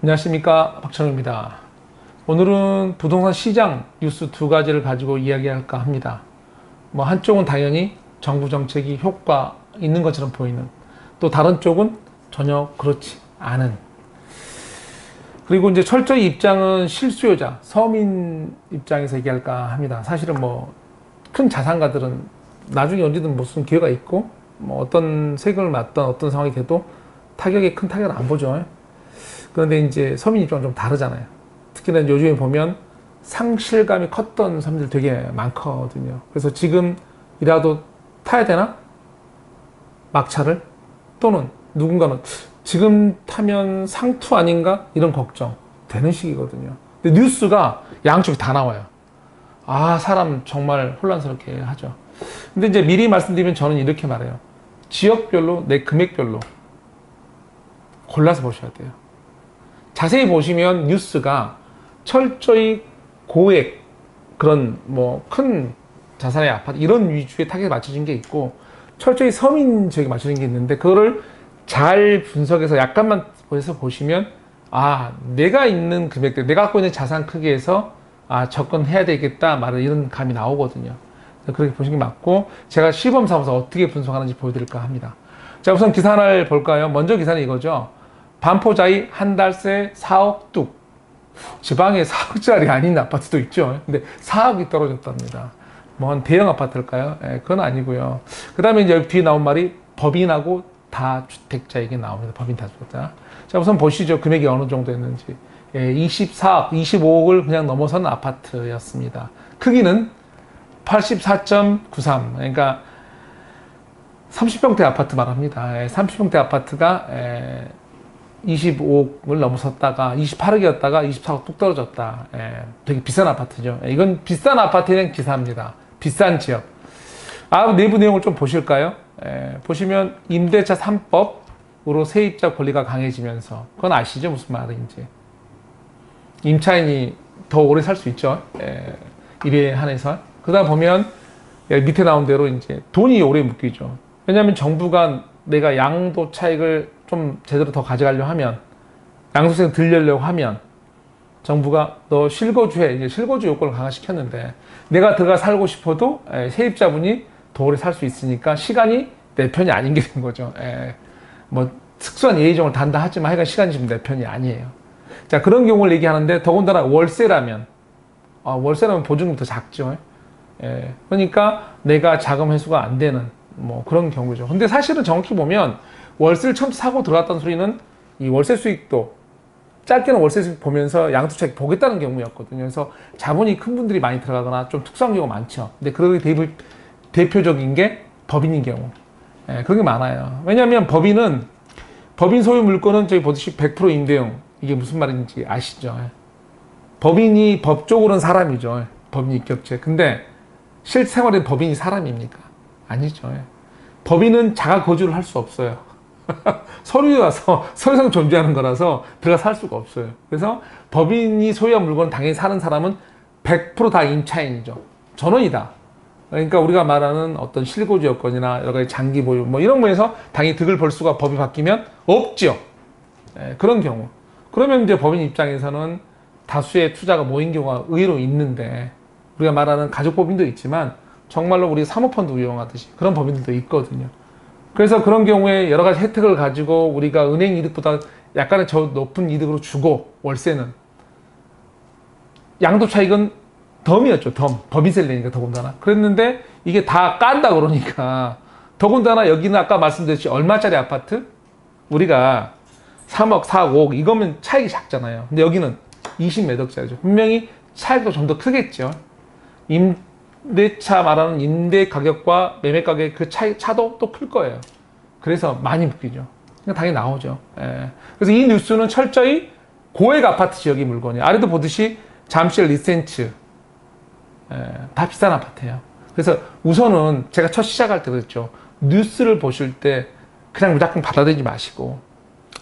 안녕하십니까, 박찬호입니다. 오늘은 부동산 시장 뉴스 두 가지를 가지고 이야기할까 합니다. 한쪽은 당연히 정부 정책이 효과 있는 것처럼 보이는, 또 다른 쪽은 전혀 그렇지 않은, 그리고 이제 철저히 입장은 실수요자, 서민 입장에서 얘기할까 합니다. 사실은 큰 자산가들은 나중에 언제든 무슨 기회가 있고, 어떤 세금을 맞던 어떤 상황이 돼도 큰 타격을 안 보죠. 그런데 이제 서민 입장은 좀 다르잖아요. 특히나 요즘에 보면 상실감이 컸던 사람들 되게 많거든요. 그래서 지금이라도 타야 되나? 막차를? 또는 누군가는 지금 타면 상투 아닌가? 이런 걱정 되는 시기거든요. 근데 뉴스가 양쪽이 다 나와요. 사람 정말 혼란스럽게 하죠. 근데 이제 미리 말씀드리면 저는 이렇게 말해요. 지역별로, 내 금액별로 골라서 보셔야 돼요. 자세히 보시면 뉴스가 철저히 고액, 그런 큰 자산의 아파트 이런 위주의 타겟에 맞춰진 게 있고, 철저히 서민 지역에 맞춰진 게 있는데, 그거를 잘 분석해서 약간만 보시면 내가 있는 금액대, 내가 갖고 있는 자산 크기에서 접근해야 되겠다 말을 이런 감이 나오거든요. 그렇게 보시는 게 맞고, 제가 시범삼아서 어떻게 분석하는지 보여드릴까 합니다. 자, 우선 기사 하나를 볼까요? 먼저 기사는 이거죠. 반포자이 한 달 새 4억 뚝. 지방에 4억짜리 아닌 아파트도 있죠. 근데 4억이 떨어졌답니다. 한 대형 아파트일까요? 그건 아니고요. 그 다음에 이제 뒤에 나온 말이 법인하고 다주택자에게 나옵니다. 법인 다주택자. 자, 우선 보시죠. 금액이 어느 정도였는지. 24억, 25억을 그냥 넘어선 아파트였습니다. 크기는 84.93. 그러니까 30평대 아파트 말합니다. 30평대 아파트가 25억을 넘어섰다가 28억이었다가 24억 뚝 떨어졌다. 되게 비싼 아파트죠. 이건 비싼 아파트의 기사입니다. 비싼 지역. 내부 내용을 좀 보실까요? 보시면 임대차 3법으로 세입자 권리가 강해지면서, 그건 아시죠? 무슨 말인지. 임차인이 더 오래 살 수 있죠. 일에 한해서. 그 다음 보면 밑에 나온 대로 이제 돈이 오래 묶이죠. 왜냐하면 정부가 내가 양도 차익을 좀 제대로 더 가져가려고 하면, 양도세 들려고 하면 정부가 너 실거주해, 이제 실거주 요건을 강화시켰는데, 내가 들어가 살고 싶어도 세입자분이 더 오래 살 수 있으니까 시간이 내 편이 아닌 게 된 거죠. 특수한 예의정을 단다 하지만 하여간 시간이 지금 내 편이 아니에요. 자, 그런 경우를 얘기하는데, 더군다나 월세라면 보증금이 더 작죠. 그러니까 내가 자금 회수가 안 되는 그런 경우죠. 근데 사실은 정확히 보면 월세를 처음 사고 들어갔다는 소리는 이 월세 수익도, 짧게는 월세 수익 보면서 양도차익 보겠다는 경우였거든요. 그래서 자본이 큰 분들이 많이 들어가거나 좀 특수한 경우가 많죠. 근데 그게 대표적인 게 법인인 경우. 그게 많아요. 왜냐하면 법인 소유 물건은 저희 보듯이 100% 임대용. 이게 무슨 말인지 아시죠? 법인이 법적으로는 사람이죠. 법인 입격제. 근데 실생활에 법인이 사람입니까? 아니죠. 법인은 자가 거주를 할 수 없어요. 서류에 와서 서류상 존재하는 거라서 들어가 살 수가 없어요. 그래서 법인이 소유한 물건을 당연히 사는 사람은 100%다 임차인이죠. 전원이다. 그러니까 우리가 말하는 어떤 실거주 여건이나 여러 가지 장기 보유 이런 거에서 당연히 득을 볼 수가, 법이 바뀌면 없죠. 그런 경우. 그러면 이제 법인 입장에서는 다수의 투자가 모인 경우가 의외로 있는데, 우리가 말하는 가족법인도 있지만 정말로 우리 사모펀드 운영하듯이 그런 법인들도 있거든요. 그래서 그런 경우에 여러 가지 혜택을 가지고 우리가 은행 이득보다 약간의 더 높은 이득으로 주고, 월세는 양도 차익은 덤이었죠. 법인세를 내니까 더군다나. 그랬는데 이게 다 깐다 그러니까, 더군다나 여기는 아까 말씀드렸듯이 얼마짜리 아파트? 우리가 3억, 4억, 5억 이거면 차익이 작잖아요. 근데 여기는 20몇 억짜리죠. 분명히 차익도 좀 더 크겠죠. 임대차 말하는 임대 가격과 매매 가격의 그 차도 또 클 거예요. 그래서 많이 묶이죠. 그러니까 당연히 나오죠. 그래서 이 뉴스는 철저히 고액 아파트 지역의 물건이에요. 아래도 보듯이 잠실 리센츠, 다 비싼 아파트예요. 그래서 우선은 제가 첫 시작할 때 그랬죠. 뉴스를 보실 때 그냥 무작정 받아들이지 마시고,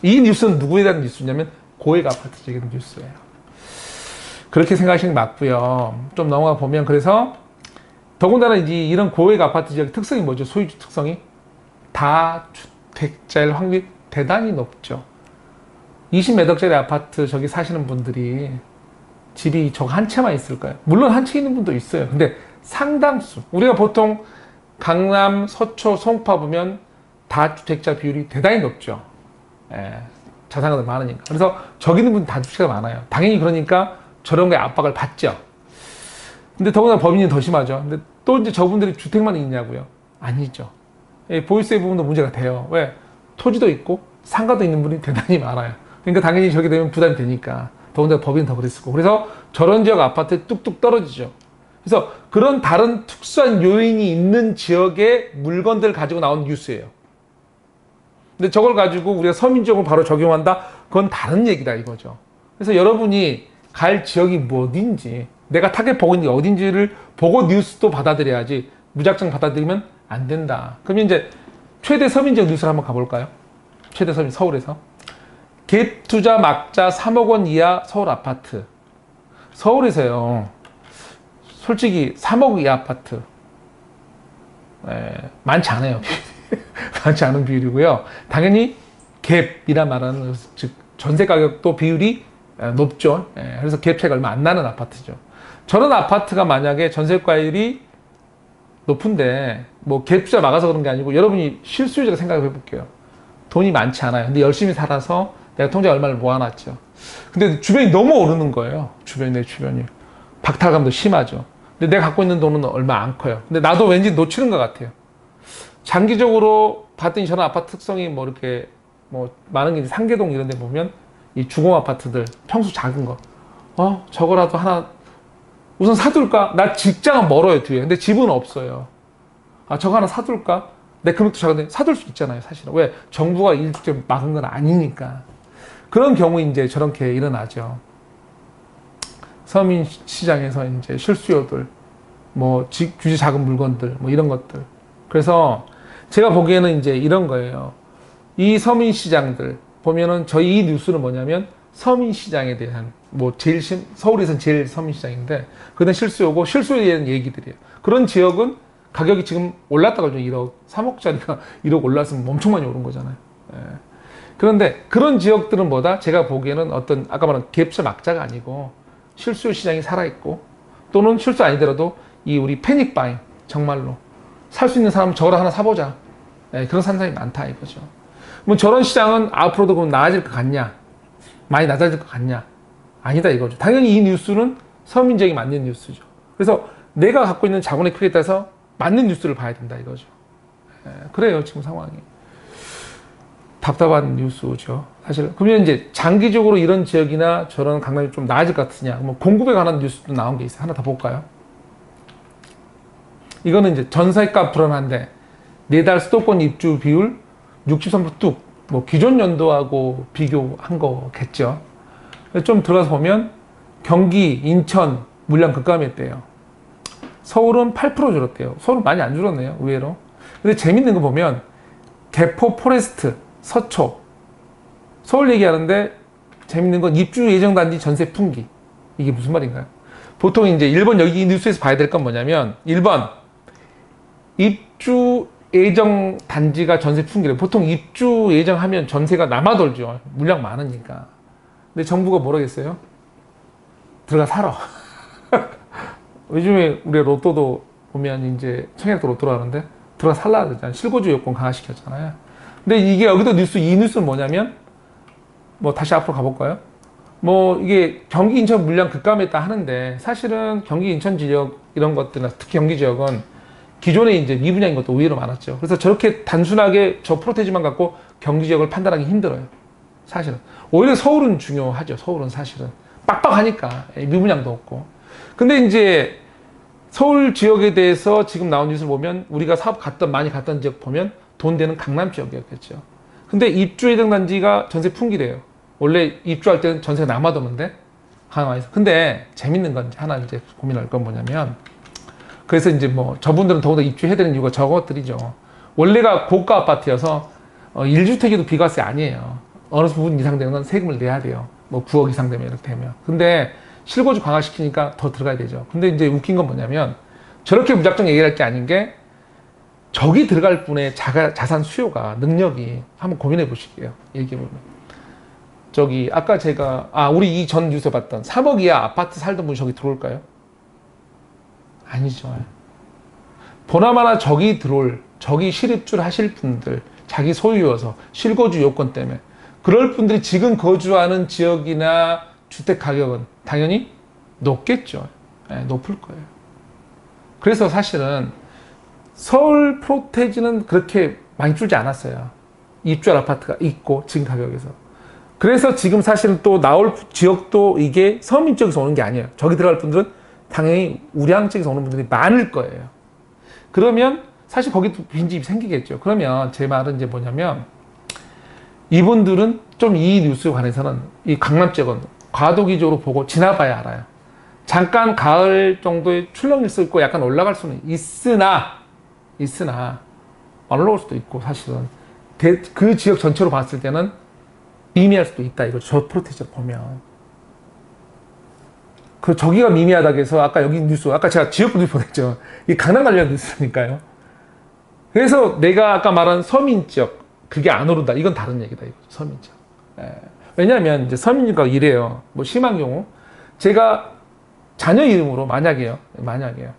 이 뉴스는 누구에 대한 뉴스냐면 고액 아파트 지역의 뉴스예요. 그렇게 생각하시는 게 맞고요. 좀 넘어가 보면, 그래서 더군다나 이제 이런 고액 아파트 지역의 특성이 뭐죠? 소유주 특성이 다주택자일 확률이 대단히 높죠. 20몇 억짜리 아파트 저기 사시는 분들이 집이 저거 한 채만 있을까요? 물론 한 채 있는 분도 있어요. 근데 상당수. 우리가 보통 강남, 서초, 송파 보면 다주택자 비율이 대단히 높죠. 예, 자산가도 많으니까. 그래서 저기 있는 분 다주택자가 많아요. 당연히 그러니까 저런 거에 압박을 받죠. 근데 더구나 법인이 더 심하죠. 근데 또 이제 저분들이 주택만 있냐고요? 아니죠. 예, 보유세 부분도 문제가 돼요. 왜? 토지도 있고 상가도 있는 분이 대단히 많아요. 그러니까 당연히 저게 되면 부담이 되니까. 더군다나 법인은 더 그랬을 거고. 그래서 저런 지역 아파트에 뚝뚝 떨어지죠. 그래서 그런 다른 특수한 요인이 있는 지역의 물건들 가지고 나온 뉴스예요. 근데 저걸 가지고 우리가 서민지역을 바로 적용한다? 그건 다른 얘기다 이거죠. 그래서 여러분이 갈 지역이 뭐 어딘지, 내가 타겟 보고 있는 게 어딘지를 보고 뉴스도 받아들여야지 무작정 받아들이면 안 된다. 그럼 이제 최대 서민지역 뉴스를 한번 가볼까요? 최대 서민, 서울에서. 갭 투자 막자 3억 원 이하 서울 아파트. 서울에서요, 솔직히 3억 이하 아파트 많지 않아요. 많지 않은 비율이고요. 당연히 갭이란 말은 즉 전세 가격도 비율이 높죠. 그래서 갭 차이가 얼마 안 나는 아파트죠. 저런 아파트가 만약에 전세가율이 높은데 뭐 갭 투자 막아서 그런 게 아니고 여러분이 실수요자가 생각해 볼게요. 돈이 많지 않아요. 근데 열심히 살아서 내가 통장에 얼마를 모아놨죠. 근데 주변이 너무 오르는 거예요. 내 주변이. 박탈감도 심하죠. 근데 내가 갖고 있는 돈은 얼마 안 커요. 근데 나도 왠지 놓치는 것 같아요. 장기적으로 봤더니 저런 아파트 특성이 뭐 이렇게 뭐 많은 게 상계동 이런 데 보면 이 주공 아파트들 평수 작은 거. 저거라도 하나 우선 사둘까? 나 직장은 멀어요, 뒤에. 근데 집은 없어요. 저거 하나 사둘까? 내 금액도 작은데 사둘 수 있잖아요, 사실은. 왜? 정부가 일주택 막은 건 아니니까. 그런 경우 이제 저렇게 일어나죠. 서민 시장에서 이제 실수요들, 뭐 규제 작은 물건들, 뭐 이런 것들. 그래서 제가 보기에는 이제 이런 거예요. 이 서민 시장들 보면은 저희 이 뉴스는 뭐냐면 서민 시장에 대한 뭐 서울에서는 제일 서민 시장인데 그건 실수요고 실수요에 대한 얘기들이에요. 그런 지역은 가격이 지금 올랐다가 좀 1억, 3억짜리가 1억 올랐으면 엄청 많이 오른 거잖아요. 그런데 그런 지역들은 뭐다? 제가 보기에는 어떤 아까 말한 갭차 막자가 아니고 실수요 시장이 살아있고 또는 실수 아니더라도 이 우리 패닉 바잉 정말로 살 수 있는 사람은 저걸 하나 사보자. 그런 사람이 많다 이거죠. 뭐 저런 시장은 앞으로도 그럼 나아질 것 같냐? 많이 낮아질 것 같냐? 아니다 이거죠. 당연히 이 뉴스는 서민 지역에 맞는 뉴스죠. 그래서 내가 갖고 있는 자본의 크기에 따라서 맞는 뉴스를 봐야 된다 이거죠. 그래요 지금 상황이. 답답한 뉴스죠. 사실. 그러면 이제 장기적으로 이런 지역이나 저런 강남이 좀 나아질 것 같으냐? 뭐 공급에 관한 뉴스도 나온 게 있어요. 하나 더 볼까요? 이거는 이제 전세가 불안한데 내달 수도권 입주 비율 63% 뚝. 뭐 기존 연도하고 비교한 거겠죠. 좀 들어가서 보면 경기, 인천, 물량 급감했대요. 서울은 8% 줄었대요. 서울은 많이 안 줄었네요. 의외로. 근데 재밌는 거 보면 개포, 포레스트, 서초, 서울 얘기하는데 재밌는 건 입주 예정 단지 전세 풍기. 이게 무슨 말인가요? 보통 이제 1번 여기 뉴스에서 봐야 될 건 뭐냐면 1번 입주 예정 단지가 전세 풍기래. 보통 입주 예정하면 전세가 남아돌죠. 물량 많으니까. 근데 정부가 뭐라겠어요? 들어가 살아. 요즘에 우리 로또도 보면 이제 청약도 로또로 하는데 들어가 살라 그러잖아요. 실거주 요건 강화시켰잖아요. 근데 이게 여기도 이 뉴스는 뭐냐면 뭐 다시 앞으로 가볼까요? 뭐 이게 경기 인천 물량 급감했다 하는데 사실은 경기 인천 지역 이런 것들이나 특히 경기 지역은 기존에 이제 미분양인 것도 의외로 많았죠. 그래서 저렇게 단순하게 저 프로테이지만 갖고 경기 지역을 판단하기 힘들어요. 사실은. 오히려 서울은 중요하죠. 서울은 사실은. 빡빡하니까. 미분양도 없고. 근데 이제 서울 지역에 대해서 지금 나온 뉴스를 보면 우리가 사업 많이 갔던 지역 보면 돈 되는 강남 지역이었겠죠. 근데 입주 예정 단지가 전세 풍기래요. 원래 입주할 때는 전세가 남아도는데 강화해서. 근데 재밌는 건 하나 이제 고민할 건 뭐냐면 그래서 이제 뭐 저분들은 더욱더 입주해드리는 이유가 저것들이죠. 원래가 고가 아파트여서 1주택에도 비과세 아니에요. 어느 부분 이상 되는 건 세금을 내야 돼요. 뭐 9억 이상 되면 이렇게 되면. 근데 실거주 강화시키니까 더 들어가야 되죠. 근데 이제 웃긴 건 뭐냐면 저렇게 무작정 얘기할 게 아닌 게 저기 들어갈 분의 자산 수요가 능력이 한번 고민해 보실게요. 얘기해 보면 저기 아까 제가 우리 이 전 뉴스 봤던 3억 이하 아파트 살던 분이 저기 들어올까요? 아니죠. 보나마나 저기 실입주를 하실 분들, 자기 소유여서 실거주 요건 때문에 그럴 분들이 지금 거주하는 지역이나 주택 가격은 당연히 높겠죠. 네, 높을 거예요. 그래서 사실은 서울 프로테지는 그렇게 많이 줄지 않았어요. 입주할 아파트가 있고 지금 가격에서. 그래서 지금 사실은 또 나올 지역도 이게 서민 쪽에서 오는 게 아니에요. 저기 들어갈 분들은 당연히 우량 쪽에서 오는 분들이 많을 거예요. 그러면 사실 거기도 빈집이 생기겠죠. 그러면 제 말은 이제 뭐냐면 이분들은 좀 이 뉴스에 관해서는 이 강남 지역은 과도기적으로 보고 지나봐야 알아요. 잠깐 가을 정도의 출렁일 수 있고 약간 올라갈 수는 있으나 안 올라올 수도 있고 사실은 그 지역 전체로 봤을 때는 미미할 수도 있다. 이거 저 프로테이저를 보면 저기가 미미하다고 해서 아까 여기 뉴스 아까 제가 지역구 뉴스 보냈죠. 이 강남 관련 뉴스니까요. 그래서 내가 아까 말한 서민 지역 그게 안 오른다. 이건 다른 얘기다. 이거 서민 지역. 왜냐하면 이제 서민지가 이래요. 뭐 심한 경우 제가 자녀 이름으로 만약에요.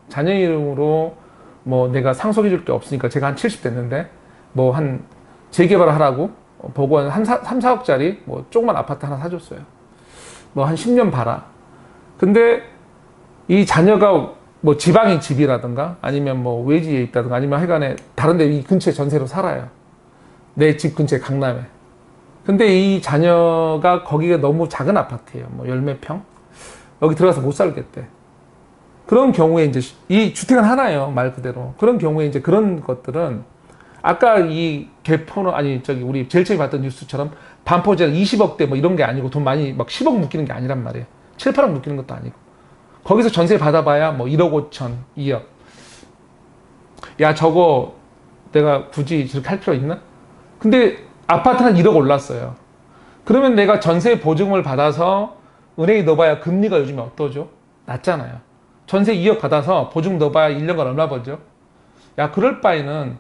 자녀 이름으로 뭐 내가 상속해 줄 게 없으니까 제가 한 70 됐는데 뭐 한 재개발을 하라고 보고 한 3, 4억짜리 뭐 조그만 아파트 하나 사줬어요. 뭐 한 10년 봐라. 근데 이 자녀가 뭐 지방의 집이라든가 아니면 뭐 외지에 있다든가 아니면 하여간에 다른데 이 근처에 전세로 살아요. 내 집 근처에 강남에. 근데 이 자녀가 거기가 너무 작은 아파트예요. 뭐 열 몇 평? 여기 들어가서 못 살겠대. 그런 경우에 이제 이 주택은 하나예요. 말 그대로. 그런 경우에 이제 그런 것들은 아까 이 개포는 우리 제일 처음에 봤던 뉴스처럼 반포제가 20억대 뭐 이런 게 아니고 돈 많이 막 10억 묶이는 게 아니란 말이에요. 7, 8억 묶이는 것도 아니고. 거기서 전세 받아봐야 뭐 1억 5천, 2억. 야, 저거 내가 굳이 저렇게 할 필요 있나? 근데 아파트는 1억 올랐어요. 그러면 내가 전세 보증을 받아서 은행에 넣어봐야 금리가 요즘에 어떠죠? 낮잖아요. 전세 2억 받아서 보증 넣어봐야 1년간 얼마 벌죠? 야, 그럴 바에는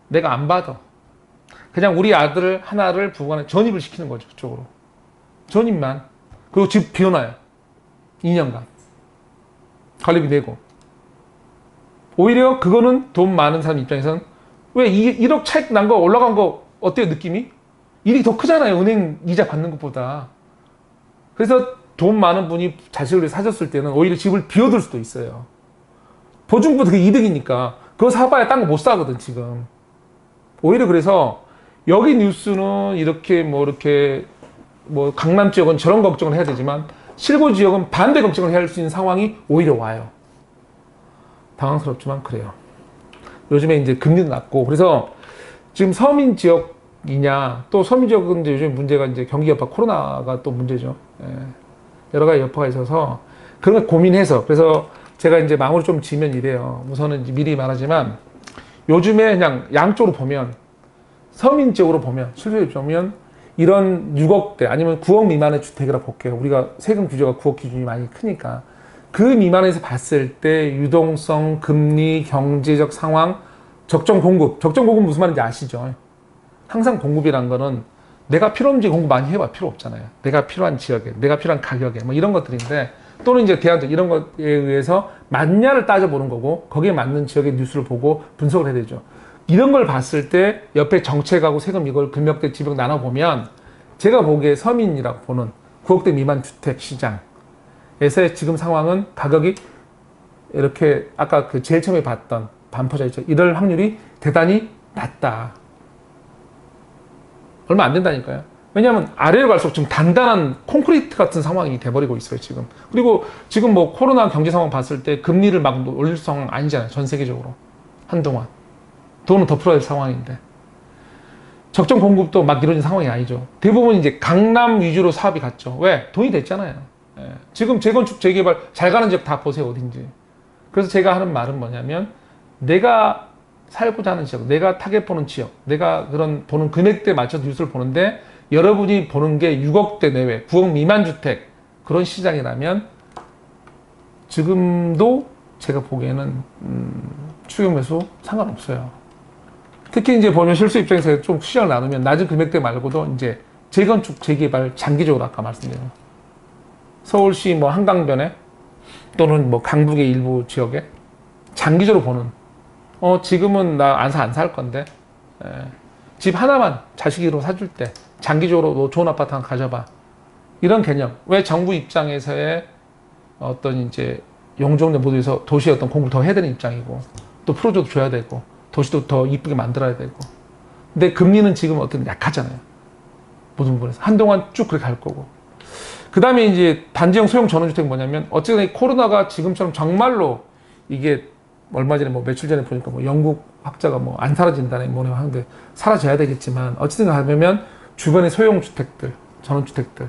내가 안 받아. 그냥 우리 아들 하나를 부관에 전입을 시키는 거죠. 그쪽으로. 전입만. 그리고 집 비워놔요. 2년간. 관리비 내고. 오히려 그거는 돈 많은 사람 입장에서는 왜 1억 차익 난 거 올라간 거 어때요? 느낌이? 일이 더 크잖아요. 은행 이자 받는 것보다. 그래서 돈 많은 분이 자식을 사줬을 때는 오히려 집을 비워둘 수도 있어요. 보증보다 그게 이득이니까. 그거 사봐야 딴 거 못 사거든, 지금. 오히려 그래서 여기 뉴스는 이렇게 뭐 강남 지역은 저런 걱정을 해야 되지만 실고 지역은 반대 걱정을 해야 할 수 있는 상황이 오히려 와요. 당황스럽지만 그래요. 요즘에 이제 금리도 낮고 그래서 지금 서민 지역이냐 또 서민 지역은 이제 요즘 문제가 이제 경기 여파 코로나가 또 문제죠. 여러 가지 여파가 있어서 그런 걸 고민해서 그래서 제가 이제 마무리 좀 지면 이래요. 우선은 이제 미리 말하지만 요즘에 그냥 양쪽으로 보면 서민 지역으로 보면 실제로 보면 이런 6억대 아니면 9억 미만의 주택이라고 볼게요. 우리가 세금 규제가 9억 기준이 많이 크니까 그 미만에서 봤을 때 유동성, 금리, 경제적 상황, 적정 공급. 적정 공급 무슨 말인지 아시죠? 항상 공급이란 거는 내가 필요 없는 지역에 공급 많이 해봐 필요 없잖아요. 내가 필요한 지역에, 내가 필요한 가격에 뭐 이런 것들인데 또는 이제 대안적 이런 것에 의해서 맞냐를 따져보는 거고 거기에 맞는 지역의 뉴스를 보고 분석을 해야 되죠. 이런 걸 봤을 때 옆에 정책하고 세금 이걸 금액대 지역 나눠보면 제가 보기에 서민이라고 보는 9억대 미만 주택 시장에서의 지금 상황은 가격이 이렇게 아까 그 제일 처음에 봤던 반포자 있죠. 이럴 확률이 대단히 낮다. 얼마 안 된다니까요. 왜냐하면 아래로 갈수록 좀 단단한 콘크리트 같은 상황이 돼버리고 있어요, 지금. 그리고 지금 뭐 코로나 경제 상황 봤을 때 금리를 막 올릴 상황 아니잖아요, 전 세계적으로. 한동안. 돈은 더 풀어야 될 상황인데. 적정 공급도 막 이루어진 상황이 아니죠. 대부분 이제 강남 위주로 사업이 갔죠. 왜? 돈이 됐잖아요. 지금 재건축, 재개발 잘 가는 지역 다 보세요, 어딘지. 그래서 제가 하는 말은 뭐냐면, 내가 살고자 하는 지역, 내가 타겟 보는 지역, 내가 그런 보는 금액대에 맞춰서 뉴스를 보는데, 여러분이 보는 게 6억대 내외, 9억 미만 주택, 그런 시장이라면, 지금도 제가 보기에는, 추경 매수 상관없어요. 특히 이제 보면 실수 입장에서 좀 시장을 나누면 낮은 금액대 말고도 이제 재건축, 재개발 장기적으로 아까 말씀드린 서울시 뭐 한강변에 또는 뭐 강북의 일부 지역에 장기적으로 보는 지금은 나 안 살 건데 집 하나만 자식으로 사줄 때 장기적으로 너 좋은 아파트 하나 가져봐. 이런 개념. 왜 정부 입장에서의 어떤 이제 용적률 모두에서 도시의 어떤 공부를 더 해야 되는 입장이고 또 프로젝트도 줘야 되고 도시도 더 이쁘게 만들어야 되고 근데 금리는 지금 어떤 약하잖아요. 모든 부분에서 한동안 쭉 그렇게 갈 거고 그 다음에 이제 단지형 소형 전원주택 뭐냐면 어쨌든 코로나가 지금처럼 정말로 이게 얼마 전에 뭐 며칠 전에 보니까 뭐 영국 학자가 뭐 안 사라진다네 뭐라고 하는데 사라져야 되겠지만 어쨌든 가면 주변의 소형 주택들 전원주택들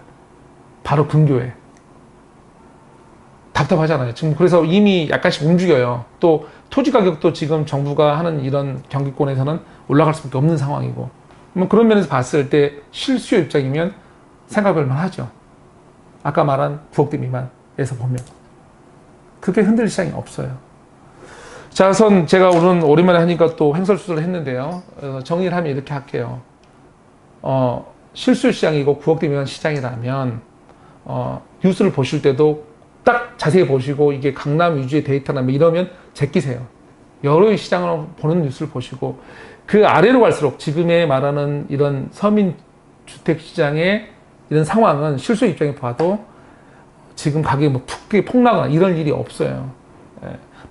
바로 근교에 답답하잖아요. 지금 그래서 이미 약간씩 움직여요. 또 토지 가격도 지금 정부가 하는 이런 경기권에서는 올라갈 수밖에 없는 상황이고 뭐 그런 면에서 봤을 때 실수요 입장이면 생각할 만하죠. 아까 말한 9억대 미만에서 보면 그렇게 흔들릴 시장이 없어요. 자, 우선 제가 오랜만에 하니까 또 횡설수설을 했는데요. 정리를 하면 이렇게 할게요. 실수요 시장이고 9억대 미만 시장이라면 뉴스를 보실 때도 딱 자세히 보시고 이게 강남 위주의 데이터나 뭐 이러면 제끼세요. 여러 시장을 보는 뉴스를 보시고 그 아래로 갈수록 지금의 말하는 이런 서민 주택 시장의 이런 상황은 실수요 입장에 봐도 지금 가격이 뭐 폭락하거나 이런 일이 없어요.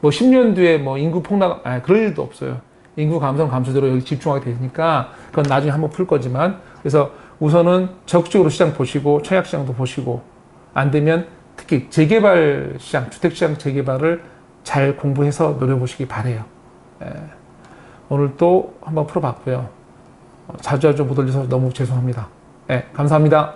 뭐 10년 뒤에 뭐 인구 폭락, 그럴 일도 없어요. 인구 감소는 감소대로 여기 집중하게 되니까 그건 나중에 한번 풀 거지만 그래서 우선은 적극적으로 시장 보시고 청약 시장도 보시고 안 되면 특히 재개발 시장, 주택시장 재개발을 잘 공부해서 노려보시기 바래요. 오늘 또 한번 풀어봤고요. 자주 못 올려서 너무 죄송합니다. 감사합니다.